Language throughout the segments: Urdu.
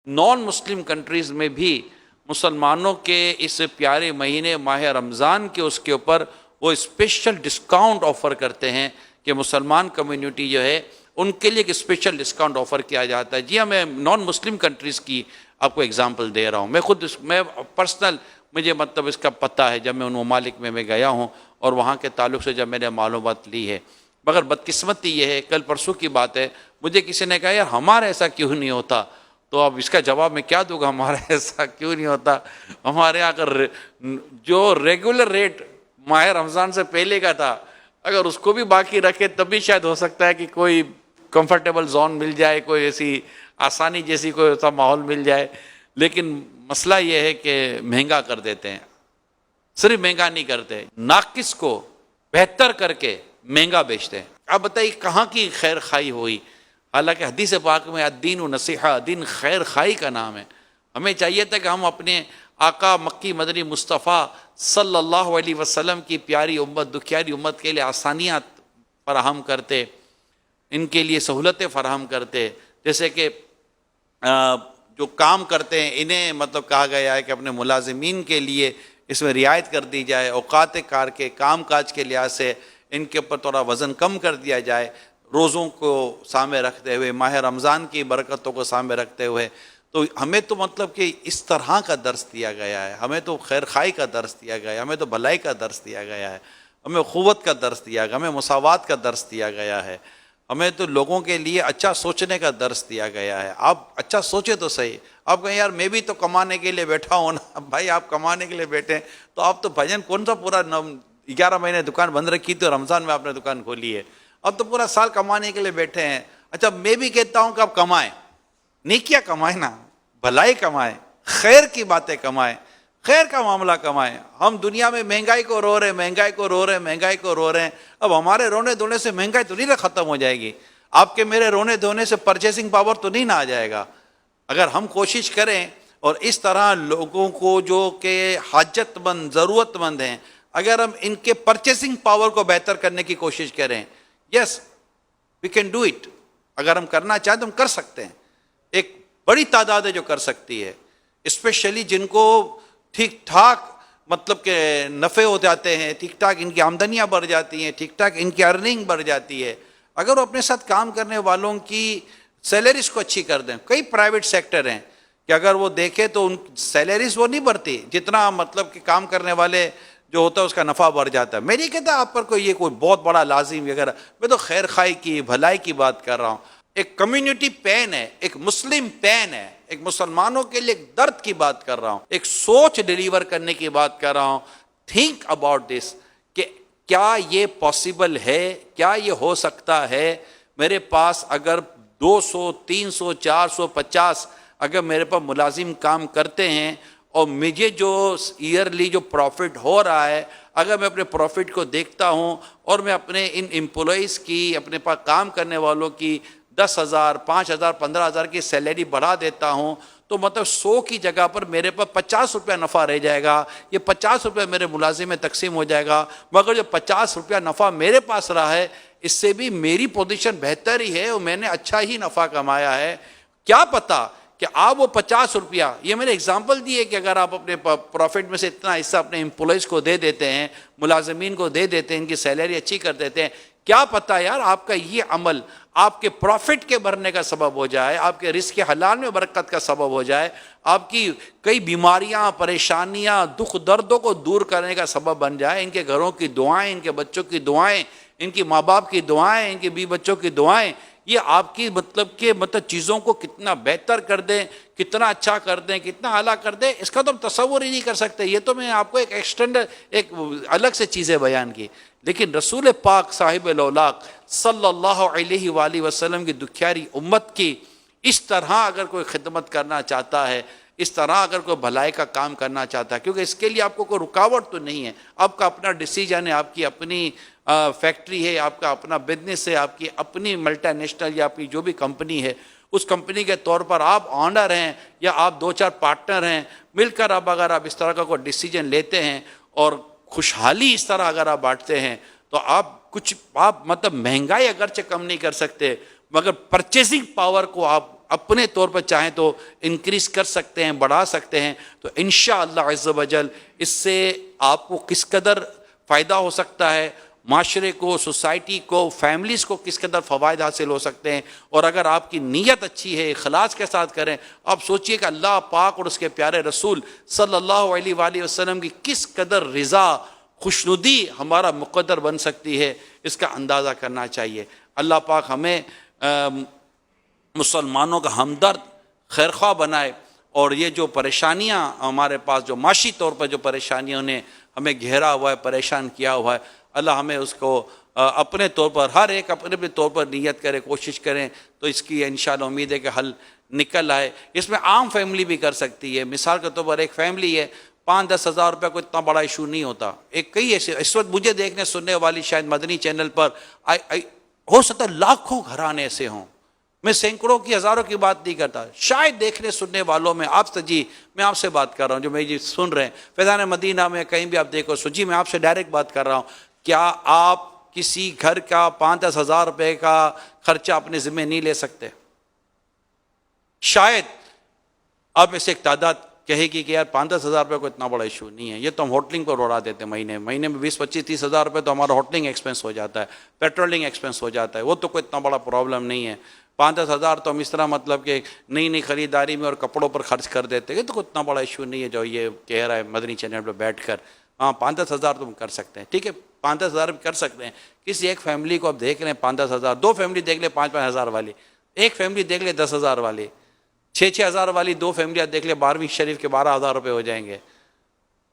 نان مسلم کنٹریز میں بھی مسلمانوں کے اس پیارے مہینے ماہ رمضان کے اس کے اوپر وہ اسپیشل ڈسکاؤنٹ آفر کرتے ہیں کہ مسلمان کمیونٹی جو ہے ان کے لیے ایک اسپیشل ڈسکاؤنٹ آفر کیا جاتا ہے. جی ہاں، میں نان مسلم کنٹریز کی آپ کو اگزامپل دے رہا ہوں. میں پرسنل مجھے مطلب اس کا پتہ ہے جب میں ان ممالک میں گیا ہوں اور وہاں کے تعلق سے جب میں نے معلومات لی ہے. مگر بدقسمتی یہ ہے، کل پرسوں کی بات ہے، مجھے کسی نے کہا یار ہمارا ایسا کیوں نہیں ہوتا. تو اب اس کا جواب میں کیا دوں گا، ہمارا ایسا کیوں نہیں ہوتا. ہمارے یہاں اگر جو ریگولر ریٹ ماہ رمضان سے پہلے کا تھا اگر اس کو بھی باقی رکھے تب بھی شاید ہو سکتا ہے کہ کوئی کمفرٹیبل زون مل جائے، کوئی ایسی آسانی جیسی کوئی ایسا ماحول مل جائے. لیکن مسئلہ یہ ہے کہ مہنگا کر دیتے ہیں. صرف مہنگا نہیں کرتے، ناقص کو بہتر کر کے مہنگا بیچتے ہیں. آپ بتائیے کہاں کی خیر خواہی ہوئی. حالانکہ حدیث پاک میں الدین و نصیحہ، دین خیر خواہی کا نام ہے. ہمیں چاہیے تھا کہ ہم اپنے آقا مکی مدنی مصطفیٰ صلی اللہ علیہ وسلم کی پیاری امت، دکھیاری امت کے لیے آسانیاں فراہم کرتے، ان کے لیے سہولتیں فراہم کرتے. جیسے کہ جو کام کرتے ہیں انہیں مطلب کہا گیا ہے کہ اپنے ملازمین کے لیے اس میں رعایت کر دی جائے، اوقات کار کے کام کاج کے لحاظ سے ان کے اوپر تھوڑا وزن کم کر دیا جائے، روزوں کو سامنے رکھتے ہوئے، ماہ رمضان کی برکتوں کو سامنے رکھتے ہوئے. تو ہمیں تو مطلب کہ اس طرح کا درس دیا گیا ہے، ہمیں تو خیر خواہی کا درس دیا گیا ہے، ہمیں تو بھلائی کا درس دیا گیا ہے، ہمیں اخوت کا درس دیا گیا، ہمیں مساوات کا درس دیا گیا ہے، ہمیں تو لوگوں کے لیے اچھا سوچنے کا درس دیا گیا ہے. آپ اچھا سوچے تو صحیح. آپ کہیں یار میں بھی تو کمانے کے لیے بیٹھا ہوں نا. بھائی آپ کمانے کے لیے بیٹھے ہیں تو آپ تو بھجن کون سا پورا 11 مہینے دکان بند رکھی تھی اور رمضان میں آپ نے دکان کھولی ہے. اب تو پورا سال کمانے کے لیے بیٹھے ہیں. اچھا میں بھی کہتا ہوں کہ آپ کمائیں، نیکیاں کمائیں نا، بھلائی کمائیں، خیر کی باتیں کمائیں، خیر کا معاملہ کمائیں. ہم دنیا میں مہنگائی کو رو رہے ہیں، مہنگائی کو رو رہے ہیں، مہنگائی کو رو رہے ہیں. اب ہمارے رونے دھونے سے مہنگائی تو نہیں ختم ہو جائے گی. آپ کے میرے رونے دھونے سے پرچیسنگ پاور تو نہیں نہ آ جائے گا. اگر ہم کوشش کریں اور اس طرح لوگوں کو جو کہ حاجت مند، ضرورت مند ہیں، اگر ہم ان کے پرچیسنگ پاور کو بہتر کرنے کی کوشش کریں، یس وی کین ڈو اٹ. اگر ہم کرنا چاہیں تو ہم کر سکتے ہیں. ایک بڑی تعداد ہے جو کر سکتی ہے، اسپیشلی جن کو ٹھیک ٹھاک مطلب کہ نفع ہو جاتے ہیں، ٹھیک ٹھاک ان کی آمدنیاں بڑھ جاتی ہیں، ٹھیک ٹھاک ان کی ارننگ بڑھ جاتی ہے. اگر وہ اپنے ساتھ کام کرنے والوں کی سیلریز کو اچھی کر دیں. کئی پرائیویٹ سیکٹر ہیں کہ اگر وہ دیکھیں تو ان سیلریز وہ نہیں بڑھتی جتنا مطلب کہ کام کرنے والے جو ہوتا ہے اس کا نفع بڑھ جاتا ہے. میں نہیں کہتا آپ پر کوئی یہ کوئی بہت بڑا لازم وغیرہ، میں تو خیر خواہی کی، بھلائی کی بات کر رہا ہوں. ایک کمیونٹی پین ہے، ایک مسلم پین ہے، ایک مسلمانوں کے لیے ایک درد کی بات کر رہا ہوں، ایک سوچ ڈیلیور کرنے کی بات کر رہا ہوں. تھنک اباؤٹ دس کہ کیا یہ پاسبل ہے، کیا یہ ہو سکتا ہے. میرے پاس اگر 200 300 400 50 اگر میرے پاس ملازم کام کرتے ہیں اور مجھے جو ایئرلی جو پروفٹ ہو رہا ہے، اگر میں اپنے پروفٹ کو دیکھتا ہوں اور میں اپنے ان امپلائیز کی، اپنے پاس کام کرنے والوں کی 10,000 5,000 15,000 کی سیلری بڑھا دیتا ہوں، تو مطلب 100 کی جگہ پر میرے پاس 50 روپیہ نفع رہ جائے گا. یہ 50 روپیہ میرے ملازم میں تقسیم ہو جائے گا. مگر جو 50 روپیہ نفع میرے پاس رہا ہے اس سے بھی میری پوزیشن بہتر ہی ہے اور میں نے اچھا ہی نفع کمایا ہے. کیا پتہ کہ آپ وہ 50 روپیہ، یہ میں نے اگزامپل دی ہے کہ اگر آپ اپنے پروفٹ میں سے اتنا حصہ اپنے امپلائیز کو دے دیتے ہیں، ملازمین کو دے دیتے ہیں، ان کی سیلری اچھی کر دیتے ہیں، کیا پتہ یار آپ کا یہ عمل آپ کے پروفٹ کے بڑھنے کا سبب ہو جائے، آپ کے رزق حلال میں برکت کا سبب ہو جائے، آپ کی کئی بیماریاں، پریشانیاں، دکھ دردوں کو دور کرنے کا سبب بن جائے. ان کے گھروں کی دعائیں، ان کے بچوں کی دعائیں، ان کی ماں باپ کی دعائیں، ان کے بیوی بچوں کی دعائیں، یہ آپ کی مطلب چیزوں کو کتنا بہتر کر دیں، کتنا اچھا کر دیں، کتنا اعلیٰ کر دیں، اس کا تو ہم تصور ہی نہیں کر سکتے. یہ تو میں آپ کو ایک الگ سے چیزیں بیان کی. لیکن رسول پاک صاحب الاولاق صلی اللہ علیہ وآلہ وسلم کی دکھیاری امت کی اس طرح اگر کوئی خدمت کرنا چاہتا ہے، اس طرح اگر کوئی بھلائی کا کام کرنا چاہتا ہے، کیونکہ اس کے لیے آپ کو کوئی رکاوٹ تو نہیں ہے. آپ کا اپنا ڈیسیجن ہے، آپ کی اپنی فیکٹری ہے، آپ کا اپنا بزنس ہے، آپ کی اپنی ملٹی نیشنل یا آپ کی جو بھی کمپنی ہے، اس کمپنی کے طور پر آپ آنر ہیں یا آپ 2-4 پارٹنر ہیں، مل کر اگر آپ اس طرح کا کوئی ڈیسیجن لیتے ہیں اور خوشحالی اس طرح اگر آپ بانٹتے ہیں تو آپ مطلب مہنگائی اگرچہ کم نہیں کر سکتے مگر پرچیزنگ پاور کو آپ اپنے طور پر چاہیں تو انکریز کر سکتے ہیں، بڑھا سکتے ہیں، تو انشاءاللہ عز و جل اس سے آپ کو کس قدر فائدہ ہو سکتا ہے، معاشرے کو، سوسائٹی کو، فیملیز کو کس قدر فوائد حاصل ہو سکتے ہیں۔ اور اگر آپ کی نیت اچھی ہے، اخلاص کے ساتھ کریں، آپ سوچئے کہ اللہ پاک اور اس کے پیارے رسول صلی اللہ علیہ وآلہ وسلم کی کس قدر رضا، خوشنودی ہمارا مقدر بن سکتی ہے، اس کا اندازہ کرنا چاہیے۔ اللہ پاک ہمیں مسلمانوں کا ہمدرد، خیرخواہ بنائے، اور یہ جو پریشانیاں ہمارے پاس، جو معاشی طور پر جو پریشانیوں نے ہمیں گھیرا ہوا ہے، پریشان کیا ہوا ہے، اللہ ہمیں اس کو اپنے طور پر، ہر ایک اپنے اپنے طور پر نیت کرے، کوشش کریں، تو اس کی انشاءاللہ امید ہے کہ حل نکل آئے۔ اس میں عام فیملی بھی کر سکتی ہے۔ مثال کے طور پر ایک فیملی ہے، 5-10 ہزار روپے کوئی اتنا بڑا ایشو نہیں ہوتا۔ ایک کئی ایسے اس وقت مجھے دیکھنے سننے والی شاید مدنی چینل پر ہو سکتا ہے لاکھوں گھرانے ایسے ہوں، میں سینکڑوں کی، ہزاروں کی بات نہیں کرتا، شاید دیکھنے سننے والوں میں آپ سے، جی میں آپ سے بات کر رہا ہوں جو میں جی سن رہے ہیں فیضان مدینہ میں کہیں بھی آپ دیکھو، جی میں آپ سے ڈائریکٹ بات کر رہا ہوں، کیا آپ کسی گھر کا 5-10 ہزار روپے کا خرچہ اپنے ذمہ نہیں لے سکتے؟ شاید آپ میں سے ایک تعداد کہے گی کہ یار 5-10 ہزار روپے کو اتنا بڑا ایشو نہیں ہے، یہ تو ہم ہوٹلنگ پر اڑا دیتے ہیں، مہینے میں 20-25-30 ہزار روپے تو ہمارا ہوٹلنگ ایکسپینس ہو جاتا ہے، پیٹرولنگ ایکسپینس ہو جاتا ہے، وہ تو کوئی اتنا بڑا پرابلم نہیں ہے۔ 5-10 ہزار تو ہم اس طرح مطلب کہ نئی خریداری میں اور کپڑوں پر خرچ کر دیتے ہیں، یہ تو کوئی اتنا بڑا ایشو نہیں ہے جو یہ کہہ رہا ہے مدنی چینل پہ بیٹھ کر۔ ہاں 5-10 ہزار تو ہم کر سکتے ہیں، ٹھیک ہے 5-10 ہزار بھی کر سکتے ہیں۔ کسی ایک فیملی کو آپ دیکھ لیں 5-10 ہزار، 2 فیملی دیکھ لیں 5-5 ہزار والی، ایک فیملی دیکھ لیں 10 ہزار والی، 6-6 ہزار والی 2 فیملیاں دیکھ لیں 12ویں شریف کے 12 ہزار روپے ہو جائیں گے۔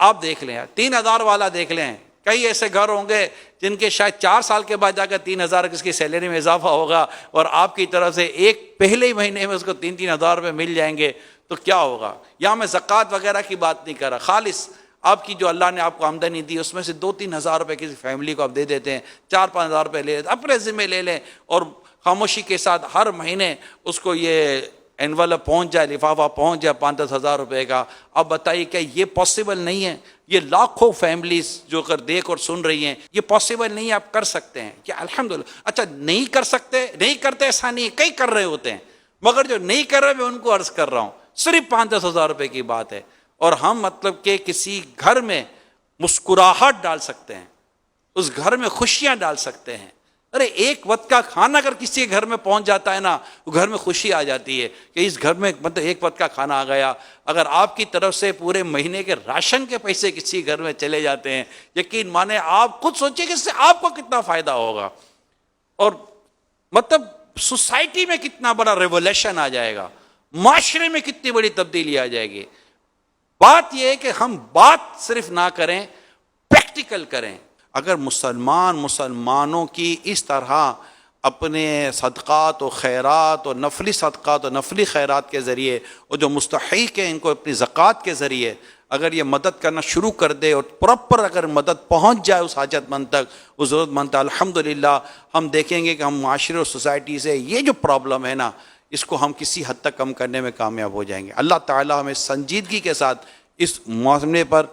آپ دیکھ لیں 3 ہزار والا دیکھ لیں، کئی ایسے گھر ہوں گے جن کے شاید 4 سال کے بعد جا کر 3 ہزار کس کی سیلری میں اضافہ ہوگا، اور آپ کی طرف سے ایک پہلے ہی مہینے میں اس کو 3-3 ہزار روپے مل جائیں گے، تو کیا ہوگا؟ یہاں میں زکوٰۃ وغیرہ کی بات نہیں کر رہا، خالص آپ کی جو اللہ نے آپ کو آمدنی دی اس میں سے 2-3 ہزار روپے کسی فیملی کو آپ دے دیتے ہیں، 4-5 ہزار روپے لے لیتے، اپنے ذمہ لے لیں، اور خاموشی کے ساتھ ہر مہینے اس کو یہ انویلپ پہنچ جائے، لفافہ پہنچ جائے 5-10 ہزار روپے کا۔ اب بتائیے کیا یہ پاسبل نہیں ہے؟ یہ لاکھوں فیملیز جو کر دیکھ اور سن رہی ہیں، یہ پاسبل نہیں ہے، آپ کر سکتے ہیں کیا؟ الحمدللہ۔ اچھا نہیں کر سکتے، نہیں کرتے ایسا نہیں ہے، کئی کر رہے ہوتے ہیں، مگر جو نہیں کر رہے میں ان کو عرض کر رہا ہوں، صرف 5-10 ہزار روپے کی بات ہے، اور ہم مطلب کہ کسی گھر میں مسکراہٹ ڈال سکتے ہیں، اس گھر میں خوشیاں ڈال سکتے ہیں۔ ارے ایک وقت کا کھانا اگر کسی کے گھر میں پہنچ جاتا ہے نا، وہ گھر میں خوشی آ جاتی ہے کہ اس گھر میں مطلب ایک وقت کا کھانا آ گیا۔ اگر آپ کی طرف سے پورے مہینے کے راشن کے پیسے کسی گھر میں چلے جاتے ہیں، یقین مانے آپ خود سوچیں کہ اس سے آپ کو کتنا فائدہ ہوگا، اور مطلب سوسائٹی میں کتنا بڑا ریولیوشن آ جائے گا، معاشرے میں کتنی بڑی تبدیلی آ جائے گی۔ بات یہ ہے کہ ہم بات صرف نہ کریں، پریکٹیکل کریں۔ اگر مسلمانوں کی اس طرح اپنے صدقات و خیرات اور نفلی صدقات اور نفلی خیرات کے ذریعے، اور جو مستحق ہیں ان کو اپنی زکوٰۃ کے ذریعے اگر یہ مدد کرنا شروع کر دے، اور پراپر اگر مدد پہنچ جائے اس حاجت مند تک، اس ضرورت مند تک، الحمدللہ ہم دیکھیں گے کہ ہم معاشرے اور سوسائٹی سے یہ جو پرابلم ہے نا، اس کو ہم کسی حد تک کم کرنے میں کامیاب ہو جائیں گے۔ اللہ تعالیٰ ہمیں سنجیدگی کے ساتھ اس معاملے پر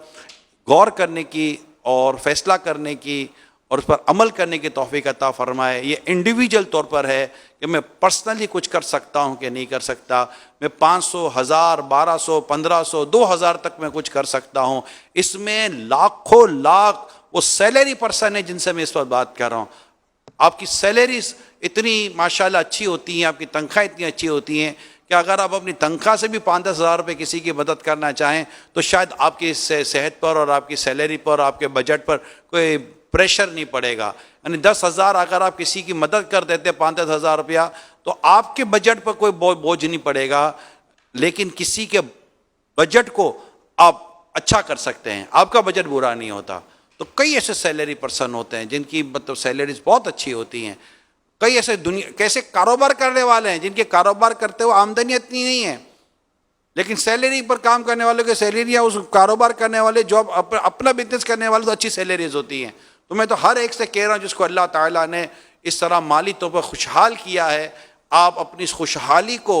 غور کرنے کی اور فیصلہ کرنے کی اور اس پر عمل کرنے کی توفیق عطا فرمائے۔ یہ انڈیویجول طور پر ہے کہ میں پرسنلی کچھ کر سکتا ہوں کہ نہیں کر سکتا، میں 500، 1000، 1200، 1500، 2000 تک میں کچھ کر سکتا ہوں۔ اس میں لاکھوں لاکھ وہ سیلری پرسن ہے جن سے میں اس وقت بات کر رہا ہوں۔ آپ کی سیلریز اتنی ماشاءاللہ اچھی ہوتی ہیں، آپ کی تنخواہیں اتنی اچھی ہوتی ہیں کہ اگر آپ اپنی تنخواہ سے بھی 5-10 ہزار روپے کسی کی مدد کرنا چاہیں تو شاید آپ کی صحت پر اور آپ کی سیلری پر، آپ کے بجٹ پر کوئی پریشر نہیں پڑے گا۔ یعنی 10 ہزار اگر آپ کسی کی مدد کر دیتے 5-10 ہزار روپیہ، تو آپ کے بجٹ پر کوئی بوجھ نہیں پڑے گا، لیکن کسی کے بجٹ کو آپ اچھا کر سکتے ہیں، آپ کا بجٹ برا نہیں ہوتا۔ تو کئی ایسے سیلری پرسن ہوتے ہیں جن کی مطلب سیلریز بہت اچھی ہوتی ہیں، کئی ایسے کیسے کاروبار کرنے والے ہیں جن کے کاروبار کرتے ہوئے آمدنی اتنی نہیں ہے، لیکن سیلری پر کام کرنے والوں کے سیلریاں، اس کاروبار کرنے والے جو اپنا بزنس کرنے والے تو اچھی سیلریز ہوتی ہیں۔ تو میں تو ہر ایک سے کہہ رہا ہوں جس کو اللہ تعالیٰ نے اس طرح مالی طور پر خوشحال کیا ہے، آپ اپنی اس خوشحالی کو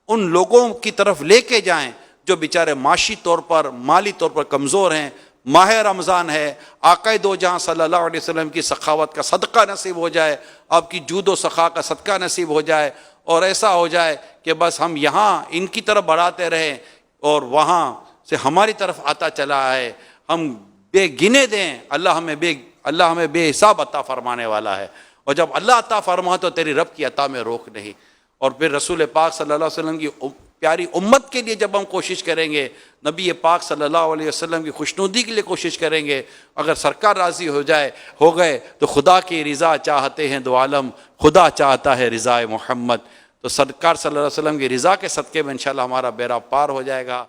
ان لوگوں کی طرف لے کے جائیں جو بیچارے معاشی طور پر، مالی طور پر کمزور ہیں۔ ماہ رمضان ہے، آقا دو جہاں صلی اللہ علیہ وسلم کی سخاوت کا صدقہ نصیب ہو جائے، آپ کی جود و سخا کا صدقہ نصیب ہو جائے، اور ایسا ہو جائے کہ بس ہم یہاں ان کی طرف بڑھاتے رہیں اور وہاں سے ہماری طرف آتا چلا ہے، ہم بے گنے دیں، اللہ ہمیں بے حساب عطا فرمانے والا ہے، اور جب اللہ عطا فرما تو تیری رب کی عطا میں روک نہیں۔ اور پھر رسول پاک صلی اللہ علیہ وسلم کی پیاری امت کے لیے جب ہم کوشش کریں گے، نبی پاک صلی اللہ علیہ وسلم کی خوشنودی کے لیے کوشش کریں گے، اگر سرکار راضی ہو گئے تو خدا کی رضا چاہتے ہیں دو عالم، خدا چاہتا ہے رضا محمد، تو سرکار صلی اللہ علیہ وسلم کی رضا کے صدقے میں انشاءاللہ ہمارا بیڑا پار ہو جائے گا۔